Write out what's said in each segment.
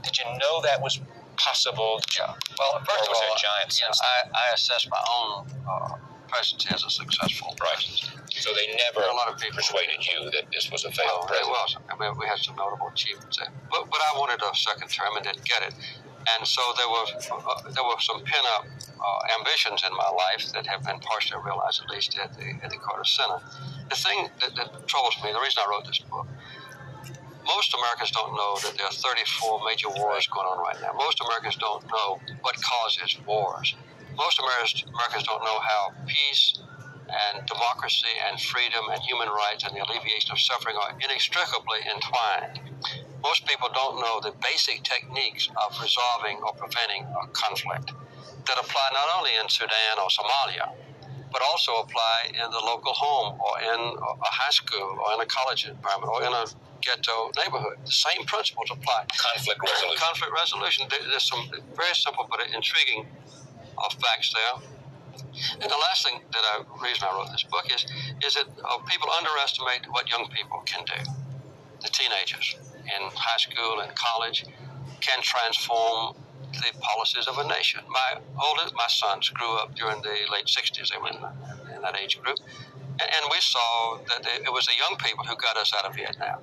Did you know that was possible? Yeah. Well, first of all, giant I assess my own presidency as a successful presidency. So they never a lot of people persuaded you that this was a failed presidency? It was. I mean, we had some notable achievements there. But I wanted a second term and didn't get it. And so there were some pin-up ambitions in my life that have been partially realized, at least at the Carter Center. The thing that troubles me, the reason I wrote this book, most Americans don't know that there are 34 major wars going on right now. Most Americans don't know what causes wars. Most Americans don't know how peace and democracy and freedom and human rights and the alleviation of suffering are inextricably entwined. Most people don't know the basic techniques of resolving or preventing a conflict that apply not only in Sudan or Somalia, but also apply in the local home or in a high school or in a college environment or in a ghetto neighborhood. The same principles apply. Conflict resolution. Conflict resolution. There's some very simple but intriguing facts there. And the last thing reason I wrote this book is that people underestimate what young people can do. The teenagers in high school and college can transform the policies of a nation. My sons grew up during the late 60s. They were in that age group. And we saw that it was the young people who got us out of Vietnam.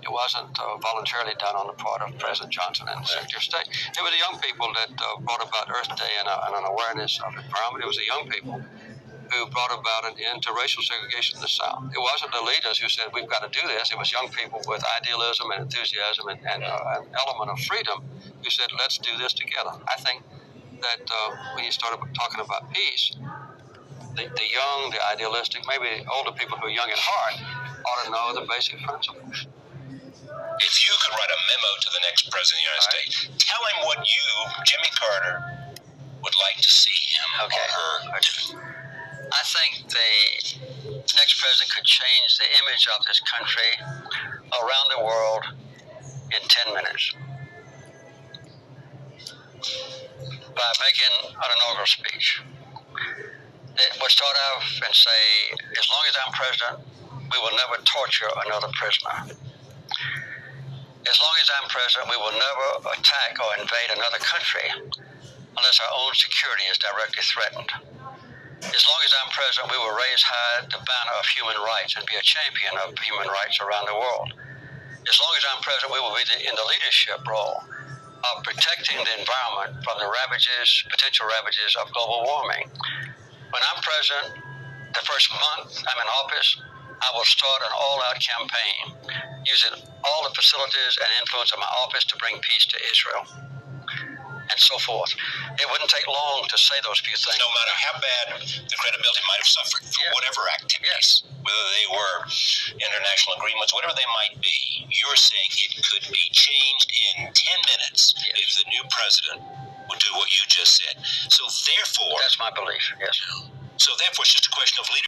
It wasn't voluntarily done on the part of President Johnson and the Secretary of State. It was the young people that brought about Earth Day and an awareness of the environment. It was the young people who brought about an end to racial segregation in the South. It wasn't the leaders who said, we've got to do this. It was young people with idealism and enthusiasm and an element of freedom who said, let's do this together. I think that when you started talking about peace, the young, the idealistic, maybe older people who are young at heart ought to know the basic principles. If you could write a memo to the next president of the United States, tell him what you, Jimmy Carter, would like to see him or her do. I think the next president could change the image of this country around the world in 10 minutes by making an inaugural speech. It would start off and say, as long as I'm president, we will never torture another prisoner. As long as I'm president, we will never attack or invade another country unless our own security is directly threatened. As long as I'm president, we will raise high the banner of human rights and be a champion of human rights around the world. As long as I'm president, we will be in the leadership role of protecting the environment from the potential ravages of global warming. When I'm president, the first month I'm in office, I will start an all-out campaign using all the facilities and influence of my office to bring peace to Israel, and so forth. It wouldn't take long to say those few things. No matter how bad the credibility might have suffered for whatever activities, whether they were international agreements, whatever they might be, you're saying it could be changed in 10 minutes if the new president would do what you just said. So therefore... That's my belief, yes. So therefore, it's just a question of leadership.